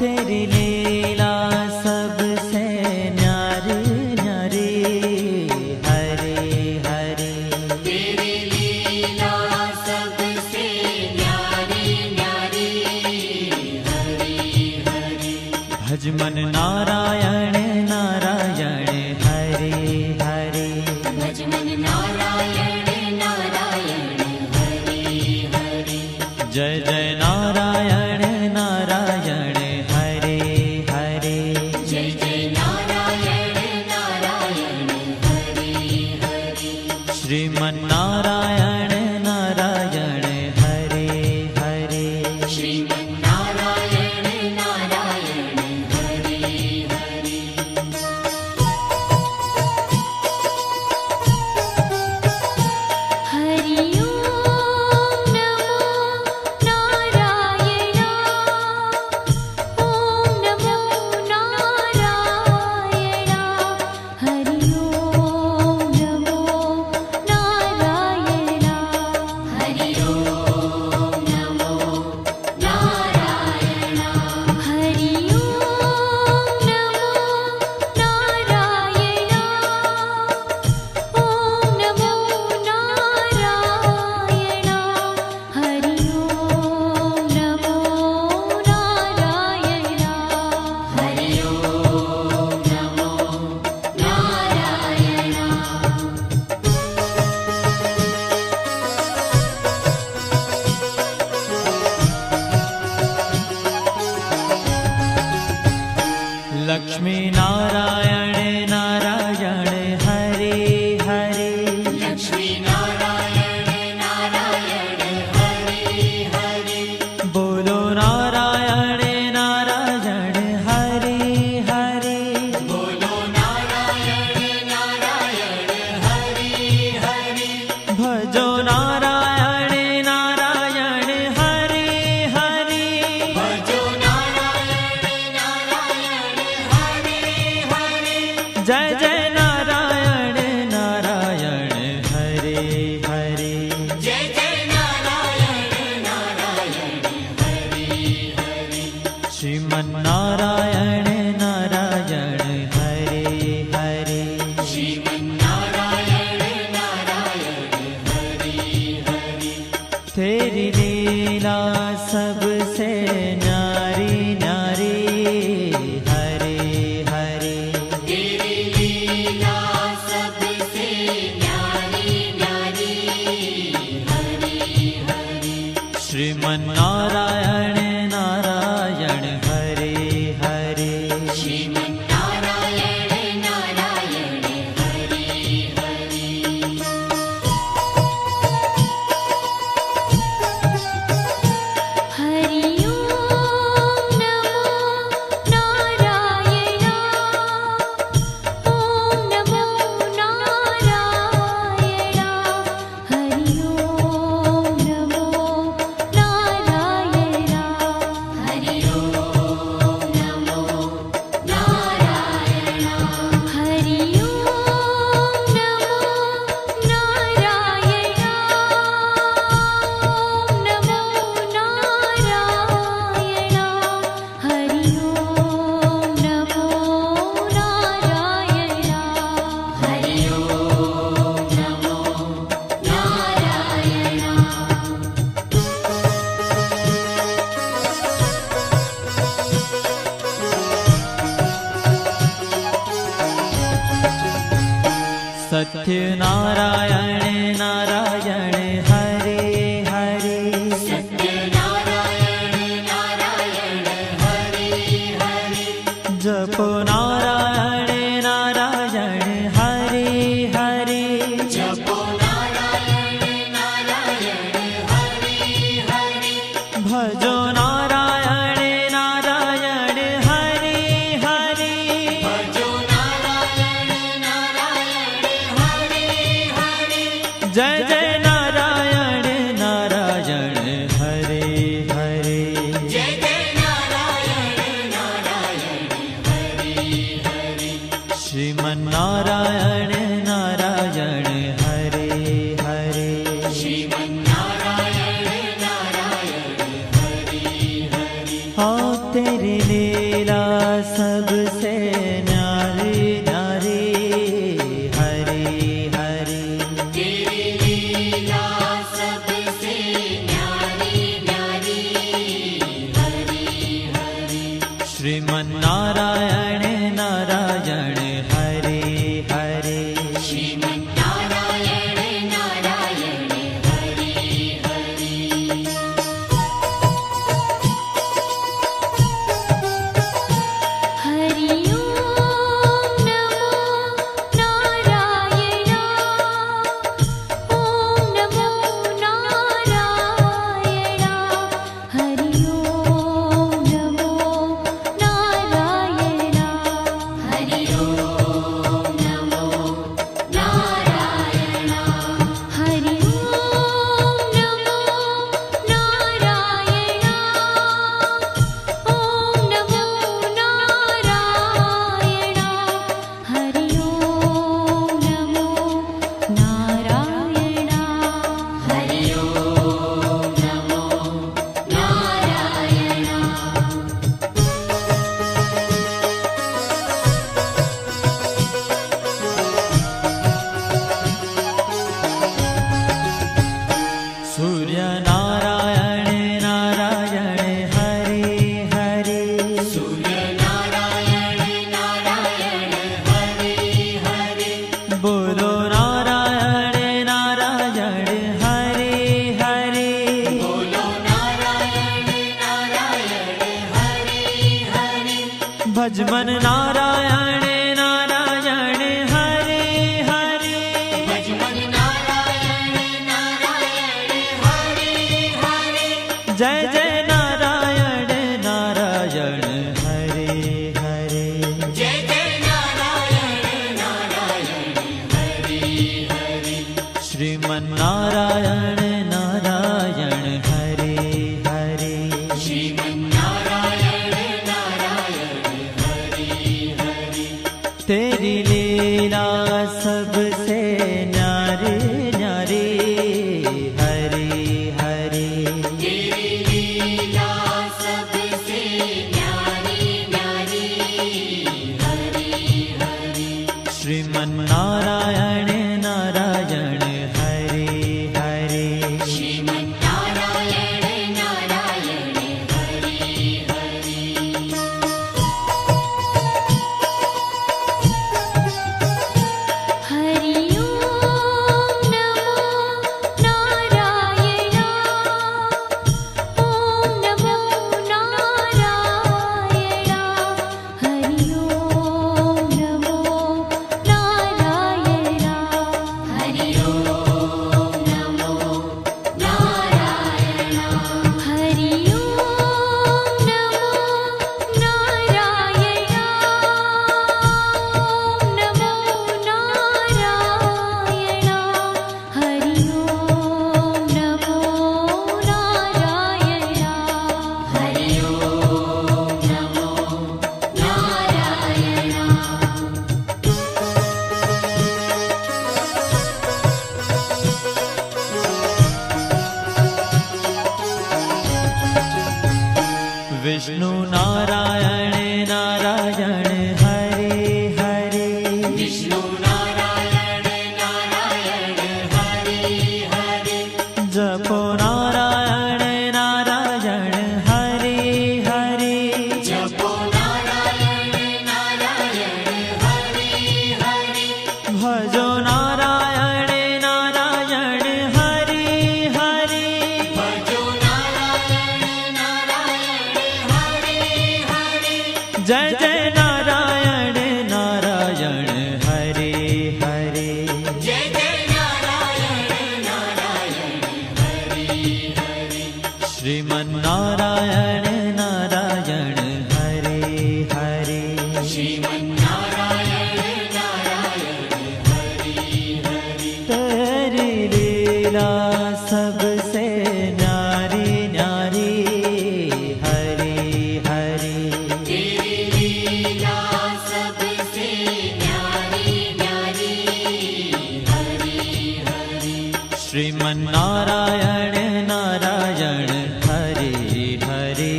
तेरी लीला सबसे न्यारी न्यारी, हरे हरे। तेरी लीला सबसे न्यारी न्यारी, हरे हरे। भज मन नारायण नारायण, हरे हरे। भज मन नारायण नारायण, हरे हरे। जय जय नारायण नारायण, हरे हरे। जय जय नारायण नारायण, हरे हरे। श्रीमन नारायण नारायण, हरे हरे। श्रीमन नारायण नारायण, हरे हरे। हरि ओम नमो नारायण। ओम नमो नारायण। हरि ओम नमो नारायण। हरि ओम नमो नारायण। हरि ओम नमो नारायण। ओम नमो नारायण। हरि ओम नमो नारायण। हरि ओम नमो नारायण। लक्ष्मी नारायण नारायण, हरे हरे। लक्ष्मी नारायण नारायण, हरे हरे। बोलो नारायण नारायण, हरे हरे। बोलो नारायण नारायण, हरे हरे। भजो नारायण नारायण, हरे हरे। भजो नारायण नारायण, हरे हरे। जय जय नारायण नारायण, हरे हरे। जय जय नारायण नारायण, हरे हरे। श्रीमन नारायण नारायण, हरे हरे। श्रीमन नारायण नारायण, हरे हरे। तेरी लीला सबसे न्यारी न्यारी, हरे हरे। तेरी लीला सबसे न्यारी न्यारी, हरे हरे। श्रीमन नारायण नारायण, हरे हरे। श्रीमन नारायण नारायण, हरे हरे। हरि ओम नमो नारायण। ओम नमो नारायण। हरि ओम नमो नारायण। हरि ओम नमो नारायण। हरि ओम नमो नारायण। ओम नमो नारायण। हरि ओम नमो नारायण। हरि ओम नमो सत्य नारायण नारायण, हरे हरे। सत्य नारायण नारायण, हरे हरे। जपो नारायण नारायण, हरे हरे। जपो नारायण नारायण, हरे हरे। भजो नारायण नारायण, हरे हरे। भजो नारायण नारायण, हरे हरे। जय जय नारायण नारायण, हरे हरे। जय जय नारायण नारायण, हरे हरे। श्रीमन नारायण नारायण, हरे हरे। श्रीमन नारायण नारायण, हरे ओ तेरी लीला सबसे न्यारी न्यारी हरि हरि तेरी लीला सबसे न्यारी न्यारी हरि हरि श्रीमन्नारायण नारायण हरे हरे श्रीमन्नारायण नारायण हरि हरि हरि ओम नमो नारायण ओम नमो नारायण हरि ओम नमो नारायण हरि ओम नमो नारायण हरि ओम नमो नारायण ओम नमो नारायण हरि ओम नमो नारायण हरि ओम नमो नारायण सूर्य नारायण नारायण हरे हरे सूर्य नारायण नारायण हरि हरि बोलो नारायण नारायण हरे हरे बोलो नारायण नारायण हरि हरि भजमन नारायण नारायण हरे हरे भजमन नारायण नारायण हरि हरि जय जय नारायण नारायण हरे हरे जय जय नारायण नारायण हरि हरि श्रीमन्नारायण नारायण हरे हरे श्रीमन्नारायण नारायण हरि हरि तेरी लीला सबसे न्यारी न्यारी हरे हरे तेरी लीला सबसे न्यारी न्यारी हरि हरि श्रीमन्नारायण नारायण हरे हरे श्रीमन्नारायण नारायण हरि हरि हरि ओम नमो नारायण ओम नमो नारायण हरि ओम नमो नारायण हरि ओम नमो नारायण हरि ओम नमो नारायण ओम नमो नारायण हरि ओम नमो नारायण हरि ओम नमो नारायण विष्णु नारायण नारायण हरे हरे विष्णु नारायण नारायण हरि हरि जपो नारायण नारायण हरे हरे जपो नारायण नारायण हरि हरि भजो नारायण नारायण हरे हरे भजो नारायण नारायण हरि हरि जय जय नारायण नारायण हरे हरे जय जय नारायण नारायण हरि हरि श्रीमन्नारायण नारायण हरे हरे श्रीमन्नारायण नारायण हरि हरि तेरी लीला सबसे न्यारी न्यारी हरे हरे तेरी लीला सबसे न्यारी न्यारी हरि हरि श्रीमन्नारायण नारायण हरे हरे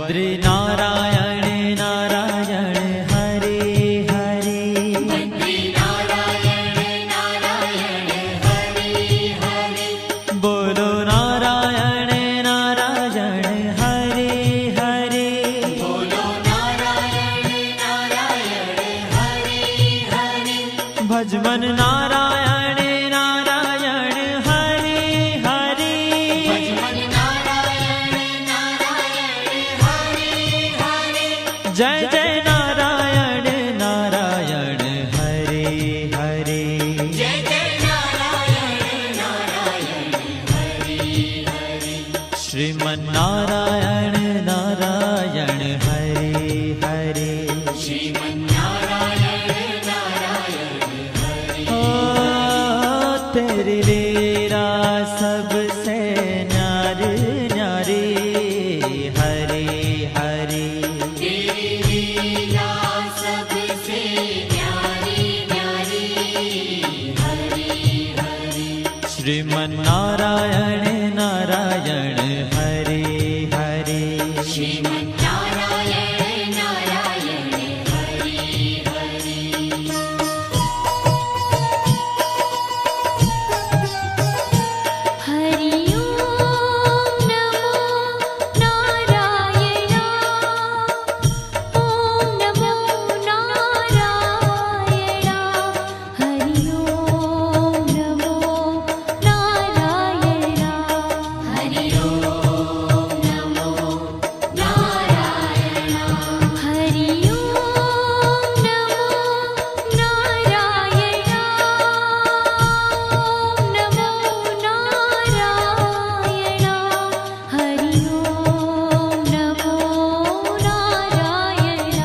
बद्री नारायण नारायण हरे हरे बद्री नारायण नारायण हरे हरे बोलो नारायण नारायण हरे हरे बोलो नारायण नारायण हरे हरे भजमन नारायण नारायण हरे हरे भजमन नारायण नारायण हरे हरे जय जय नारायण नारायण हरे हरे जय जय नारायण नारायण हरे हरे श्रीमन नारायण नारायण हरे हरे श्रीमन्नारायण नारायण हरे ओ तेरी लीला सबसे न्यारी न्यारी हरे हरे तेरी लीला सबसे न्यारी न्यारी हरे हरे श्रीमन नारायण नारायण हरे हरे श्रीमन्नारायण नारायण हरे हरे हरि ओम नमो नारायण ओम नमो नारायण हरि ओम नमो नारायण हरि ओम नमो नारायण हरि ओम नमो नारायण ओम नमो नारायण हरि ओम नमो नारायण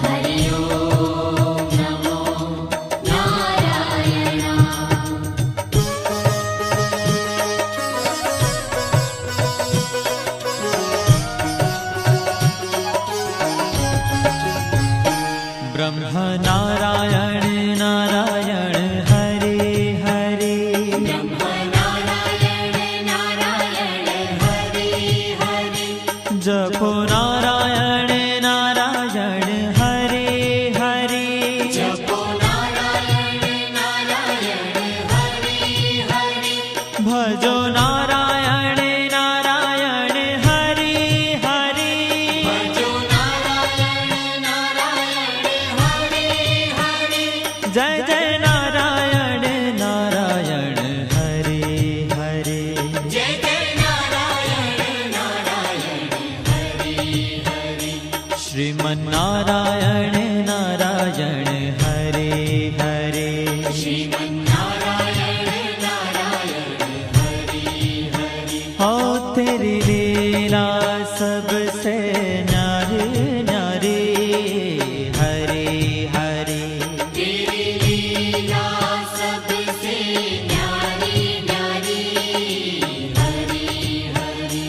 हरि ओम नमो नारायण ब्रह्म नारायण नारायण हरे हरे ब्रह्म नारायण नारायण हरे हरे जपो नारायण नारायण हरे हरे जपो नारायण नारायण हरे हरे भजो नारायण नारायण हरे हरे भजो नारायण नारायण हरे हरे जय जय नारायण नारायण हरे हरे जय जय नारायण नारायण हरे हरे श्रीमन नारायण नारायण हरे हरे श्रीमन्नारायण नारायण हरे हरे हो तेरी लीला सबसे न्यारी न्यारी हरे हरे तेरी लीला सबसे न्यारी न्यारी हरे हरे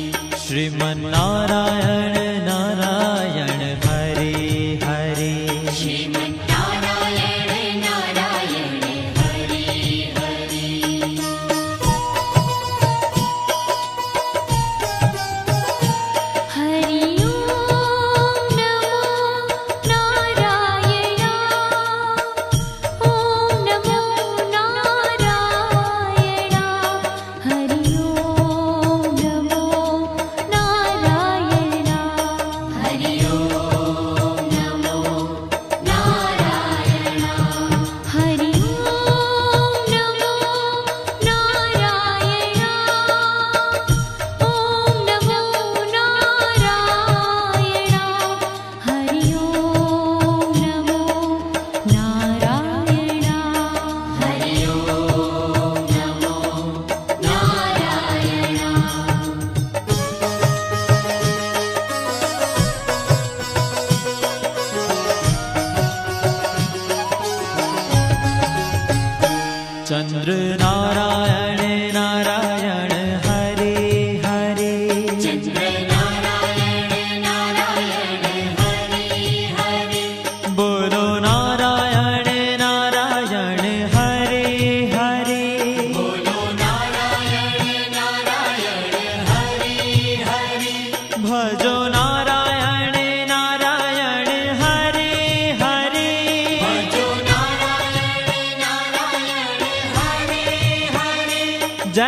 श्रीमन नारायण नारायण हरे हरे श्रीमन्नारायण नारायण हरे हरे हरि ओम नमो नारायण ओम नमो नारायण हरि ओम नमो नारायण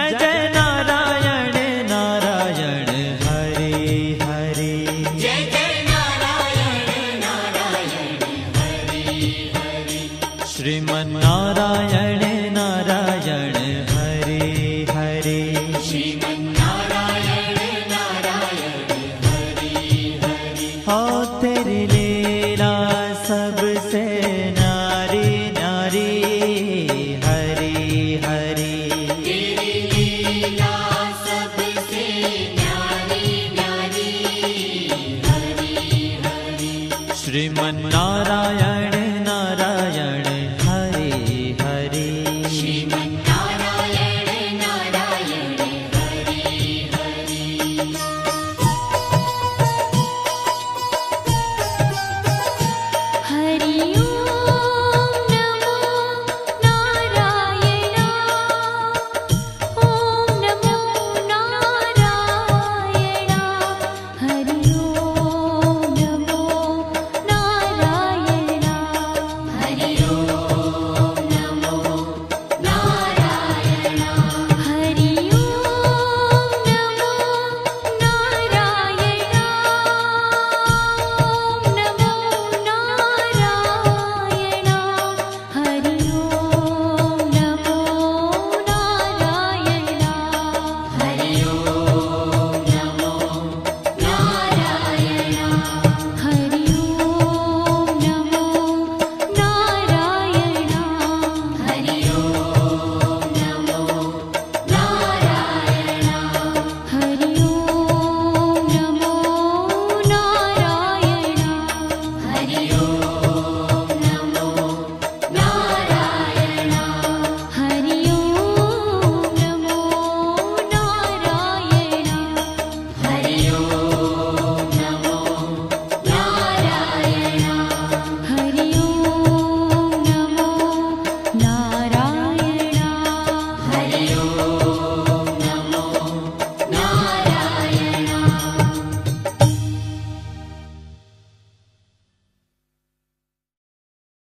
जय जय नारायण